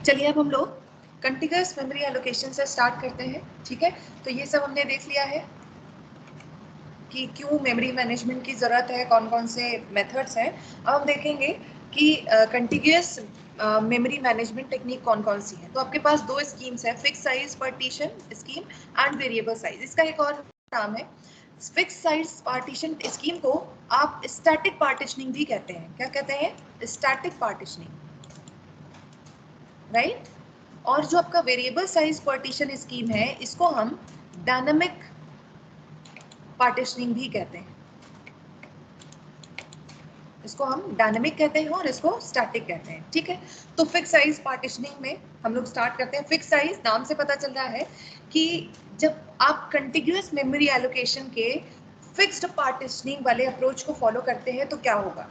चलिए अब हम लोग कंटिन्यूअस मेमोरी एलोकेशन से स्टार्ट करते हैं। ठीक है, तो ये सब हमने देख लिया है कि क्यों मेमोरी मैनेजमेंट की ज़रूरत है, कौन कौन से मेथड्स हैं। अब हम देखेंगे कि कंटिन्यूअस मेमोरी मैनेजमेंट टेक्निक कौन कौन सी है। तो आपके पास दो स्कीम्स है, fix size partition scheme and variable size. इसका एक और नाम है फिक्स साइज पार्टीशन स्कीम को आप स्टैटिक पार्टीशनिंग भी कहते हैं। क्या कहते हैं? Static partitioning, right. और जो आपका वेरिएबल साइज पार्टीशन स्कीम है, इसको हम डायनामिक पार्टीशनिंग भी कहते हैं। इसको हम डायनामिक कहते हैं और इसको स्टैटिक कहते हैं। ठीक है, तो फिक्स साइज पार्टीशनिंग में हम लोग स्टार्ट करते हैं। फिक्स साइज नाम से पता चल रहा है कि जब आप कंटिन्यूअस मेमोरी एलोकेशन के फिक्स्ड पार्टीशनिंग वाले अप्रोच को फॉलो करते हैं तो क्या होगा,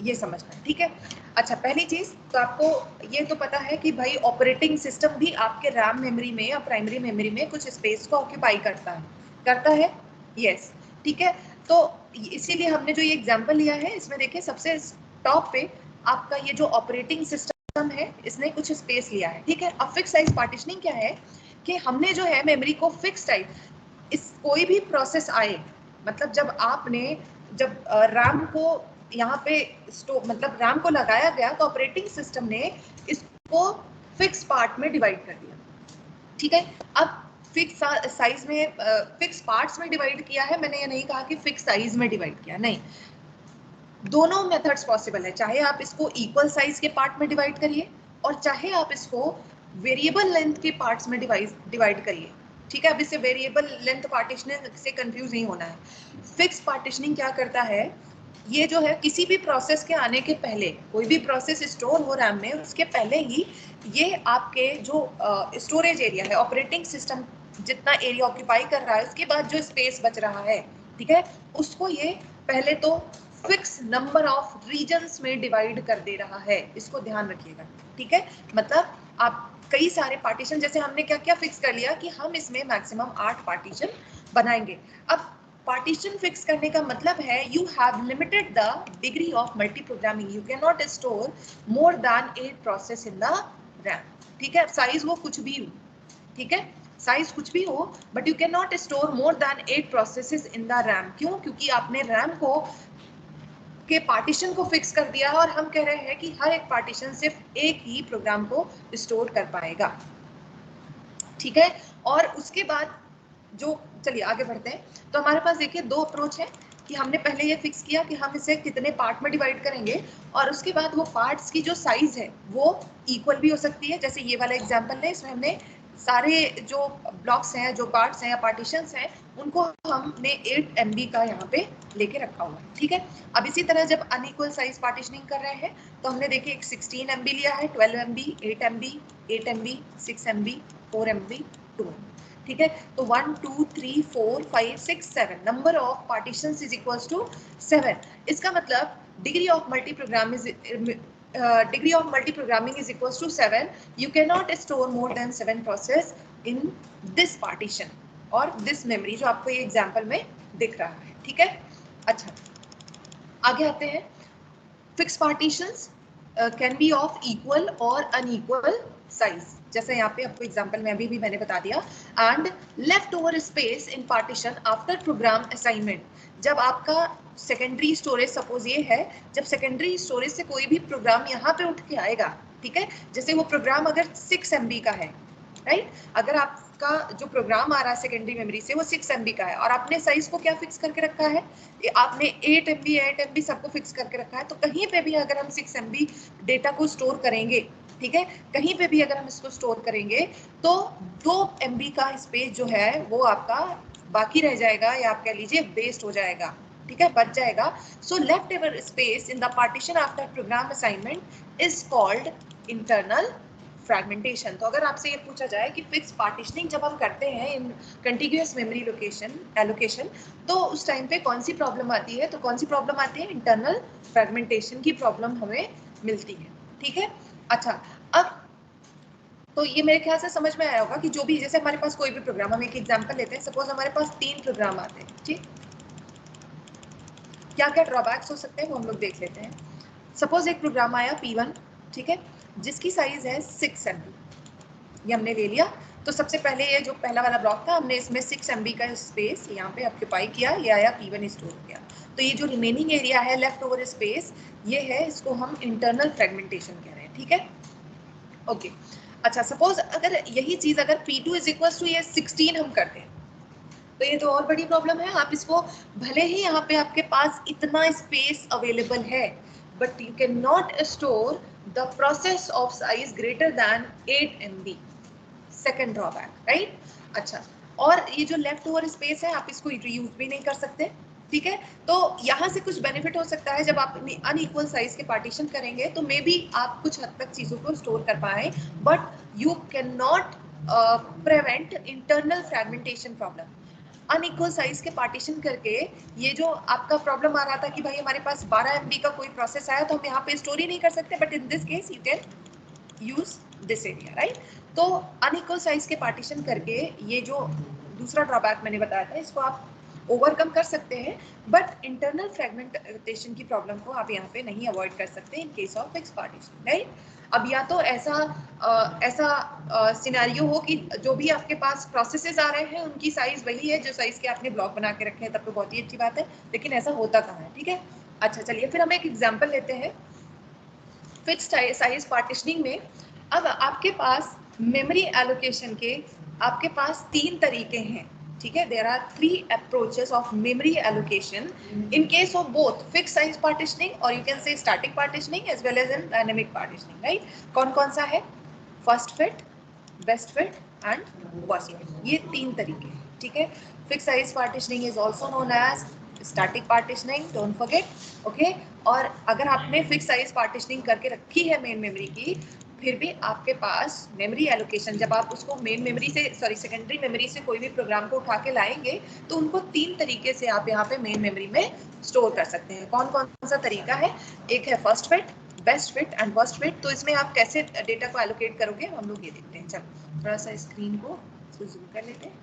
ये समझना है। ठीक है, अच्छा, पहली चीज तो आपको ये तो पता है कि भाई ऑपरेटिंग सिस्टम भी आपके रैम मेमोरी में या प्राइमरी मेमोरी में कुछ स्पेस को ऑक्यूपाई करता है। यस, ठीक है। तो इसीलिए हमने जो ये एग्जांपल लिया है, इसमें देखिए सबसे टॉप पे आपका ये जो ऑपरेटिंग सिस्टम है, इसने कुछ स्पेस लिया है। ठीक है, अब फिक्स साइज पार्टीशनिंग क्या है कि हमने जो है मेमोरी को फिक्स टाइप, इस कोई भी प्रोसेस आए, मतलब जब रैम को यहाँ पे मतलब रैम को लगाया गया तो ऑपरेटिंग सिस्टम ने इसको फिक्स पार्ट में डिवाइड कर दिया। ठीक है, अब फिक्स साइज में फिक्स पार्ट्स में डिवाइड किया है, मैंने ये नहीं कहा कि फिक्स साइज में डिवाइड किया, नहीं, दोनों मेथड्स पॉसिबल है। चाहे आप इसको इक्वल साइज के पार्ट में डिवाइड करिए और चाहे आप इसको वेरिएबल लेंथ के पार्ट्स में डिवाइड करिए। ठीक है, अब इससे वेरिएबल लेंथ पार्टीशनिंग से कंफ्यूज नहीं होना है। फिक्स पार्टीशनिंग क्या करता है, ये जो है किसी भी प्रोसेस के आने के पहले, कोई भी प्रोसेस स्टोर हो रैम में, उसके पहले ही ये आपके जो स्टोरेज एरिया है, ऑपरेटिंग सिस्टम जितना एरिया ऑक्यूपाई कर रहा है, उसके बाद जो स्पेस बच रहा है, ठीक है, उसको ये पहले तो फिक्स नंबर ऑफ रीजन्स में डिवाइड कर दे रहा है। इसको ध्यान रखिएगा। ठीक है, मतलब आप कई सारे पार्टीशन, जैसे हमने क्या क्या फिक्स कर लिया कि हम इसमें मैक्सिमम 8 पार्टीशन बनाएंगे। अब पार्टीशन फिक्स करने का मतलब है you have limited the degree of multi programming, you can not store more then 8 process in the RAM. ठीक है, साइज वो कुछ भी हो, ठीक है, साइज कुछ भी हो, but you can not store more then 8 processes in the RAM. क्यों? क्योंकि आपने रैम को के पार्टीशन को फिक्स कर दिया है और हम कह रहे हैं कि हर एक पार्टीशन सिर्फ एक ही प्रोग्राम को स्टोर कर पाएगा। ठीक है, और उसके बाद जो, चलिए आगे बढ़ते हैं। तो हमारे पास देखिए दो अप्रोच है कि हमने पहले ये फिक्स किया कि हम इसे कितने पार्ट में डिवाइड करेंगे, और उसके बाद वो पार्ट्स की जो साइज है वो इक्वल भी हो सकती है। जैसे ये वाला एग्जांपल है, इसमें हमने सारे जो ब्लॉक्स हैं, जो पार्ट्स हैं या पार्टीशंस हैं, उनको हमने 8 MB का यहाँ पे लेके रखा हुआ है। ठीक है, अब इसी तरह जब अनइक्वल साइज पार्टीशनिंग कर रहे हैं तो हमने देखिए एक 16 MB लिया है, 12 MB, 8 MB, 8 MB, 6 MB, 4 MB, 2 MB। ठीक है, तो 1 2 3 4 5 6 7 number of partitions is equals to 7। इसका मतलब degree of multi programming is equals to 7। You can not store more than 7 process in this partition और दिस मेमोरी, जो आपको ये example में दिख रहा है। ठीक है, अच्छा, आगे आते हैं। Fix partitions can be of equal और अनइक्वल साइज, जैसे यहाँ पे आपको एग्जांपल में अभी भी मैंने बता दिया। And left over space in partition after program assignment, जब आपका सेकेंडरी स्टोरेज, सपोज ये है, जब सेकेंडरी स्टोरेज से कोई भी प्रोग्राम यहाँ पे उठ के आएगा, ठीक है, जैसे वो प्रोग्राम अगर 6 MB का है, राइट, अगर आपका जो प्रोग्राम आ रहा है सेकेंडरी मेमोरी से वो 6 MB का है और आपने साइज को क्या फिक्स करके रखा है, आपने 8 MB सबको फिक्स करके रखा है, तो कहीं पे भी अगर हम 6 MB डेटा को स्टोर करेंगे, ठीक है, कहीं पे भी अगर हम इसको स्टोर करेंगे तो 2 MB का स्पेस जो है वो आपका बाकी रह जाएगा, या आप कह लीजिए वेस्ट हो जाएगा। ठीक है, बच जाएगा। So left over space in the partition after program assignment is called internal fragmentation. तो अगर आपसे ये पूछा जाए कि फिक्स पार्टीशनिंग जब हम करते हैं इन कंटिन्यूअस मेमोरी एलोकेशन, तो उस टाइम पे कौन सी प्रॉब्लम आती है, तो कौन सी प्रॉब्लम आती है, इंटरनल फ्रैगमेंटेशन की प्रॉब्लम हमें मिलती है। ठीक है, अच्छा, अब तो ये मेरे ख्याल से समझ में आया होगा कि जो भी, जैसे हमारे पास कोई भी प्रोग्राम, हम एक एग्जांपल लेते हैं, सपोज हमारे पास 3 प्रोग्राम आते हैं, ठीक, क्या क्या ड्रॉबैक्स हो सकते हैं वो हम लोग देख लेते हैं। सपोज एक प्रोग्राम आया P1, ठीक है, जिसकी साइज है 6 MB, ये हमने ले लिया। तो सबसे पहले ये जो पहला वाला ब्लॉक था हमने इसमें 6 MB का स्पेस यहाँ पे ऑक्यूपाई किया, ये आया P1 स्टोर हो गया। तो ये जो रिमेनिंग एरिया है लेफ्ट ओवर स्पेस ये है, इसको हम इंटरनल फ्रेगमेंटेशन कह रहे हैं, ठीक है। ओके अच्छा, सपोज अगर यही चीज अगर P2 इज इक्वल टू ये 16 हम करते हैं तो ये तो और बड़ी प्रॉब्लम है। आप इसको भले ही यहाँ पे आपके पास इतना स्पेस अवेलेबल है but you can not store the process of size greater than 8 MB, second drawback, right. अच्छा, और ये जो लेफ्ट ओवर स्पेस है आप इसको रीयूज भी नहीं कर सकते, ठीक है। तो यहाँ से कुछ बेनिफिट हो सकता है, जब आप अनइक्वल साइज के पार्टीशन करेंगे तो मे बी आप कुछ हद तक चीजों को स्टोर कर पाए, but you can not prevent internal fragmentation problem. Unequal size के पार्टीशन करके ये जो आपका प्रॉब्लम आ रहा था कि भाई हमारे पास 12 MB का कोई प्रोसेस आया तो हम यहाँ पे स्टोर ही नहीं कर सकते, but in this case you can use this area, right. तो अनइक्वल साइज के पार्टीशन करके ये जो दूसरा ड्रॉबैक मैंने बताया था इसको आप ओवरकम कर सकते हैं, बट इंटरनल फ्रेगमेंटेशन की प्रॉब्लम को आप यहाँ पे नहीं अवॉइड कर सकते इन case of fix partition, right. अब या तो ऐसा सिनेरियो हो कि जो भी आपके पास प्रोसेसेस आ रहे हैं उनकी साइज वही है जो साइज के आपने ब्लॉक बना के रखे हैं, तब तो बहुत ही अच्छी बात है, लेकिन ऐसा होता कहाँ है, ठीक है। अच्छा चलिए फिर हम एक एग्जाम्पल लेते हैं फिक्स्ड साइज पार्टीशनिंग में। अब आपके पास मेमोरी एलोकेशन के आपके पास 3 तरीके हैं, ठीक है। There are 3 approaches of memory allocation in case of both fixed size partitioning और you can say static partitioning as well as in dynamic partitioning, right. कौन कौन सा है? First fit, best fit and worst fit, ये 3 तरीके हैं, ठीक है। Fixed size partitioning is also known as static partitioning, don't forget, okay. और अगर आपने फिक्स साइज पार्टीशनिंग करके रखी है मेन मेमोरी की, फिर भी आपके पास मेमोरी एलोकेशन जब आप उसको मेन मेमोरी से सेकेंडरी मेमोरी से कोई भी प्रोग्राम को उठा के लाएंगे तो उनको 3 तरीके से आप यहाँ पे मेन मेमोरी में स्टोर कर सकते हैं। कौन कौन सा तरीका है? एक है first fit, best fit and worst fit. तो इसमें आप कैसे डेटा को एलोकेट करोगे हम लोग ये देखते हैं। चलो थोड़ा सा स्क्रीन को जूम कर लेते हैं।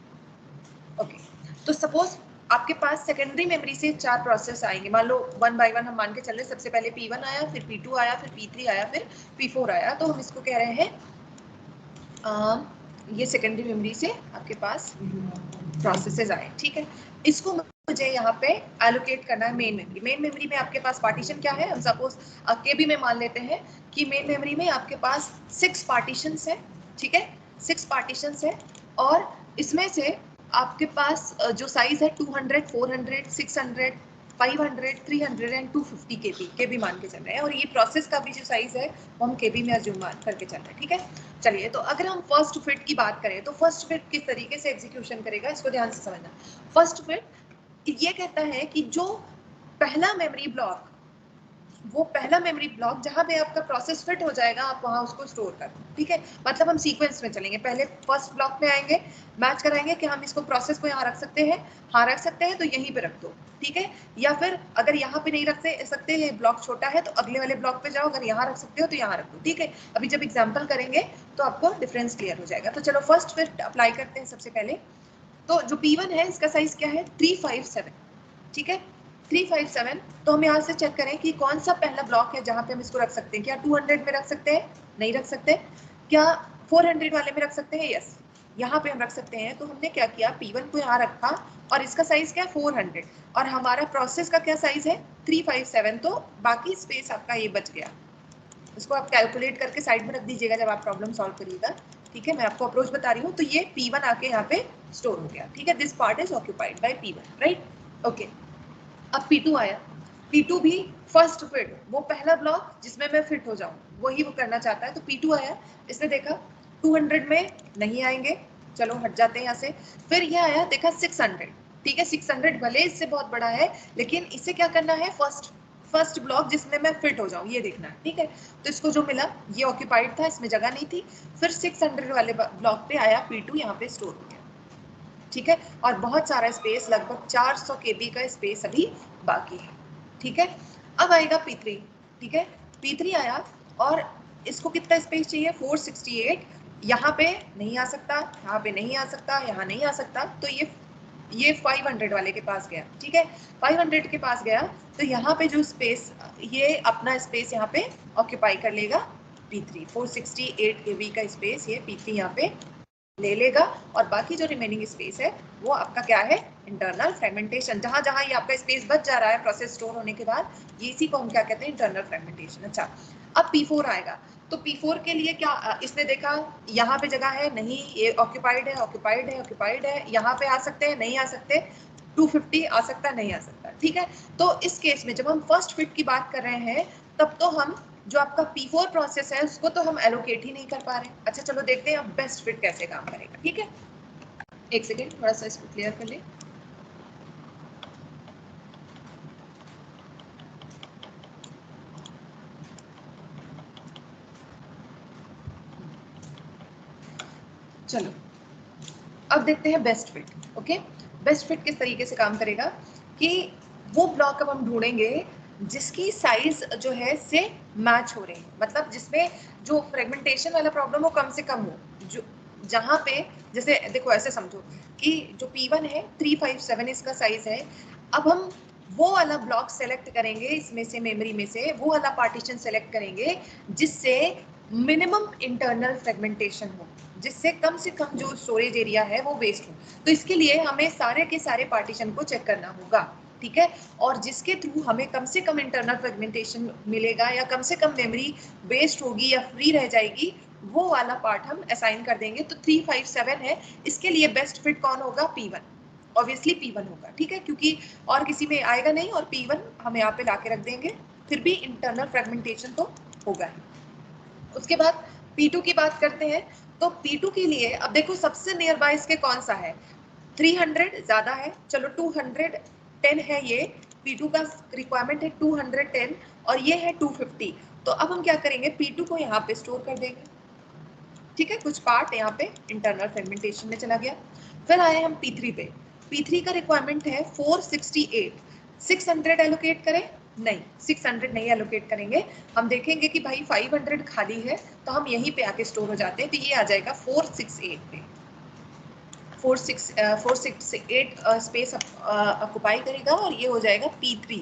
ओके, तो सपोज आपके पास सेकेंडरी मेमोरी से 4 प्रोसेस आएंगे, मान लो 1 बाय 1 हम मान के चल रहे, सबसे पहले P1 आया, फिर P2 आया, फिर P3 आया, फिर P4 आया। तो हम इसको कह रहे हैं ये सेकेंडरी मेमोरी से आपके पास प्रोसेसेस आए, ठीक है। इसको मुझे यहाँ पे एलोकेट करना है मेन मेमोरी। मेन मेमोरी में आपके पास पार्टीशन क्या है? हम सपोज केबी में मान लेते हैं कि मेन मेमोरी में आपके पास 6 पार्टीशंस है, ठीक है, 6 पार्टीशंस है। और इसमें से आपके पास जो साइज है 200, 400, 600, 500, 300 एंड 250 केबी मान के चल रहे हैं। और ये प्रोसेस का भी जो साइज है वो हम केबी में अज्यूम करके चल रहे हैं, ठीक है। चलिए, तो अगर हम फर्स्ट फिट की बात करें तो फर्स्ट फिट किस तरीके से एग्जीक्यूशन करेगा इसको ध्यान से समझना। फर्स्ट फिट ये कहता है कि जो पहला मेमोरी ब्लॉक, वो पहला मेमोरी ब्लॉक जहां पे आपका प्रोसेस फिट हो जाएगा आप वहां उसको स्टोर कर, ठीक है। मतलब हम सीक्वेंस में चलेंगे, पहले फर्स्ट ब्लॉक में आएंगे, मैच कराएंगे कि हम इसको प्रोसेस को यहाँ रख सकते हैं, हाँ रख सकते हैं तो यहीं पे रख दो, ठीक है। या फिर अगर यहाँ पे नहीं रख सकते, ये ब्लॉक छोटा है तो अगले वाले ब्लॉक पे जाओ, अगर यहाँ रख सकते हो तो यहाँ रख दो, ठीक है। अभी जब एग्जाम्पल करेंगे तो आपको डिफरेंस क्लियर हो जाएगा। तो चलो फर्स्ट फिट अप्लाई करते हैं सबसे पहले। तो जो P1 है इसका साइज क्या है? 357, ठीक है, 357। तो हम यहाँ से चेक करें कि कौन सा पहला ब्लॉक है जहाँ पे हम इसको रख सकते हैं। क्या 200 में रख सकते हैं? नहीं रख सकते। क्या 400 वाले में रख सकते हैं? यस, यहाँ पे हम रख सकते हैं। तो हमने क्या किया, P1 को यहाँ रखा और इसका साइज क्या है? 400, और हमारा प्रोसेस का क्या साइज है? 357। तो बाकी स्पेस आपका ये बच गया। इसको आप कैलकुलेट करके साइड में रख दीजिएगा जब आप प्रॉब्लम सॉल्व करिएगा, ठीक है। मैं आपको अप्रोच बता रही हूँ। तो ये P1 आके यहाँ पे स्टोर हो गया, ठीक है। This part is occupied by P1, right, okay. अब P2 आया, P2 भी फर्स्ट फिट, वो पहला ब्लॉक जिसमें मैं फिट हो जाऊं वही वो करना चाहता है। तो P2 आया, इसने देखा 200 में नहीं आएंगे, चलो हट जाते हैं यहाँ से। फिर ये आया, देखा 600, ठीक है, 600 भले इससे बहुत बड़ा है लेकिन इसे क्या करना है? फर्स्ट ब्लॉक जिसमें मैं फिट हो जाऊं ये देखना है, ठीक है। तो इसको जो मिला ये ऑक्यूपाइड था, इसमें जगह नहीं थी। फिर 600 वाले ब्लॉक पे आया P2, यहाँ पे स्टोर हो गया, ठीक है। और बहुत सारा स्पेस, लगभग 400 केबी का स्पेस अभी बाकी है, ठीक है। अब आएगा P3, ठीक है, P3 आया और इसको कितना स्पेस चाहिए? 468। यहाँ पे नहीं आ सकता, यहाँ पे नहीं आ सकता, यहाँ नहीं आ सकता। तो ये 500 वाले के पास गया, ठीक है, 500 के पास गया। तो यहाँ पे जो स्पेस, ये अपना स्पेस यहाँ पे ऑक्यूपाई कर लेगा, P3 468 kb का स्पेस ये P3 यहाँ पे ले लेगा और बाकी जो रिमेनिंग स्पेस है वो आपका क्या है, इंटरनल फ्रेगमेंटेशन। जहां जहां ये आपका स्पेस बच जा रहा है प्रोसेस स्टोर होने के बाद, ये इसी को हम क्या कहते हैं, इंटरनल फ्रेगमेंटेशन। अच्छा, अब P4 आएगा, तो P4 के लिए क्या इसने देखा, यहाँ पे जगह है नहीं, ये ऑक्यूपाइड है, ऑक्यूपाइड है, ऑक्यूपाइड है, यहाँ पे आ सकते हैं, नहीं आ सकते, 250 आ सकता, नहीं आ सकता, ठीक है। तो इस केस में जब हम फर्स्ट फिट की बात कर रहे हैं, तब तो हम जो आपका P4 प्रोसेस है उसको तो हम एलोकेट ही नहीं कर पा रहे। अच्छा चलो देखते हैं अब बेस्ट फिट कैसे काम करेगा, ठीक है। एक सेकेंड, थोड़ा सा इसको क्लियर कर ले। चलो अब देखते हैं best fit. Okay, best fit किस तरीके से काम करेगा कि वो ब्लॉक अब हम ढूंढेंगे जिसकी साइज जो है से मैच हो रही है, मतलब जिसमें जो फ्रेगमेंटेशन वाला प्रॉब्लम हो कम से कम हो, जो जहाँ पे जैसे देखो ऐसे समझो कि जो P1 है 357 इसका साइज है। अब हम वो वाला ब्लॉक सेलेक्ट करेंगे, इसमें से मेमोरी में से वो वाला पार्टीशन सेलेक्ट करेंगे जिससे मिनिमम इंटरनल फ्रेगमेंटेशन हो, जिससे कम से कम जो स्टोरेज एरिया है वो वेस्ट हो। तो इसके लिए हमें सारे के सारे पार्टीशन को चेक करना होगा, ठीक है, और जिसके थ्रू हमें कम से कम इंटरनल फ्रेगमेंटेशन मिलेगा या कम से कम मेमोरी वेस्ट होगी या फ्री रह जाएगी, वो वाला पार्ट हम असाइन कर देंगे। तो 357 है, इसके लिए बेस्ट फिट कौन होगा, P1, ऑब्वियसली P1 होगा, ठीक है, क्योंकि और किसी में आएगा नहीं, और P1 हम यहाँ पे लाके रख देंगे, फिर भी इंटरनल फ्रेगमेंटेशन तो होगा ही। उसके बाद P2 की बात करते हैं, तो P2 के लिए अब देखो सबसे नियर बाय इसके कौन सा है, 300 ज्यादा है, चलो 210 है, ये P2 का रिक्वायरमेंट है 210 और ये है 250। तो अब हम क्या करेंगे, P2 को यहाँ पे स्टोर कर देंगे, ठीक है, कुछ पार्ट यहाँ पे इंटरनल फ्रेगमेंटेशन में चला गया। फिर आए हम P3 पे, P3 का रिक्वायरमेंट है 468, 600 एलोकेट करें, नहीं 600 नहीं एलोकेट करेंगे, हम देखेंगे कि भाई 500 खाली है तो हम यहीं पे आके स्टोर हो जाते हैं, तो ये आ जाएगा 468 पे, 468 स्पेस ऑक्युपाई करेगा और ये हो जाएगा P3,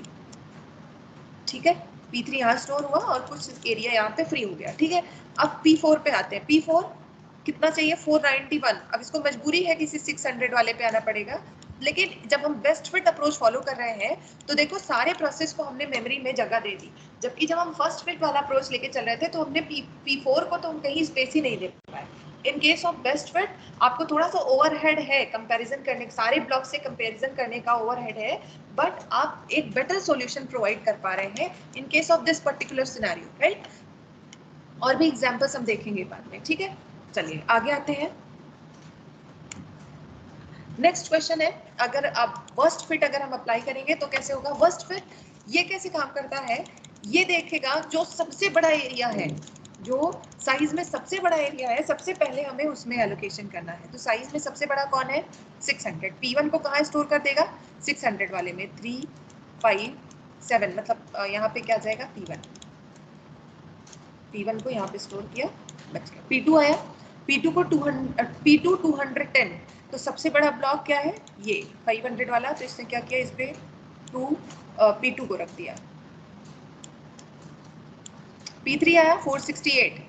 ठीक है, P3 यहाँ स्टोर हुआ और कुछ एरिया यहाँ पे फ्री हो गया, ठीक है। अब P4 पे आते हैं, P4 कितना चाहिए, 491। अब इसको मजबूरी है किसी 600 वाले पे आना पड़ेगा, लेकिन जब हम बेस्ट फिट अप्रोच फॉलो कर रहे हैं तो देखो सारे प्रोसेस को हमने मेमोरी में जगह दे दी, जबकि जब हम फर्स्ट फिट वाला अप्रोच लेके चल रहे थे तो हमने P4 को तो हम कहीं स्पेस ही नहीं दे पाए। इन केस ऑफ बेस्ट फिट आपको थोड़ा सा ओवरहेड है कंपैरिजन करने, सारे ब्लॉक से कंपैरिजन करने का ओवरहेड है, बट आप एक बेटर सॉल्यूशन प्रोवाइड कर पा रहे हैं इन case of this particular scenario, right. और भी एग्जांपल्स हम देखेंगे बाद में, ठीक है। चलिए आगे आते हैं। नेक्स्ट क्वेश्चन है, अगर आप वर्स्ट फिट अगर हम अप्लाई करेंगे तो कैसे होगा। वर्स्ट फिट ये कैसे काम करता है, ये देखेगा जो सबसे बड़ा एरिया है, जो साइज में सबसे बड़ा एरिया है, सबसे पहले हमें उसमें एलोकेशन करना है। तो साइज में सबसे बड़ा कौन है, 600। P1 को कहाँ स्टोर कर देगा, 600 वाले में, 3 5 7, मतलब यहाँ पे क्या जाएगा, P1 को यहाँ पे स्टोर किया, बच गया। P2 आया, P2 को 210, तो सबसे बड़ा ब्लॉक क्या है, ये 500 वाला, तो इसने क्या किया, इस पे P2 को रख दिया। P3 आया 468,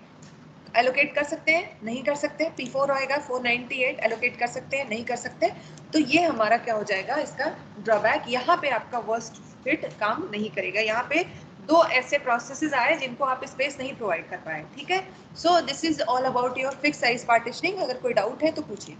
एलोकेट कर सकते हैं, नहीं कर सकते। P4 आएगा 498, एलोकेट कर सकते हैं, नहीं कर सकते। तो ये हमारा क्या हो जाएगा, इसका ड्रॉबैक, यहाँ पे आपका वर्स्ट फिट काम नहीं करेगा। यहाँ पे दो ऐसे प्रोसेसेस आए जिनको आप स्पेस नहीं प्रोवाइड कर पाए, ठीक है। So this is all about your fix size partitioning. अगर कोई डाउट है तो पूछिए।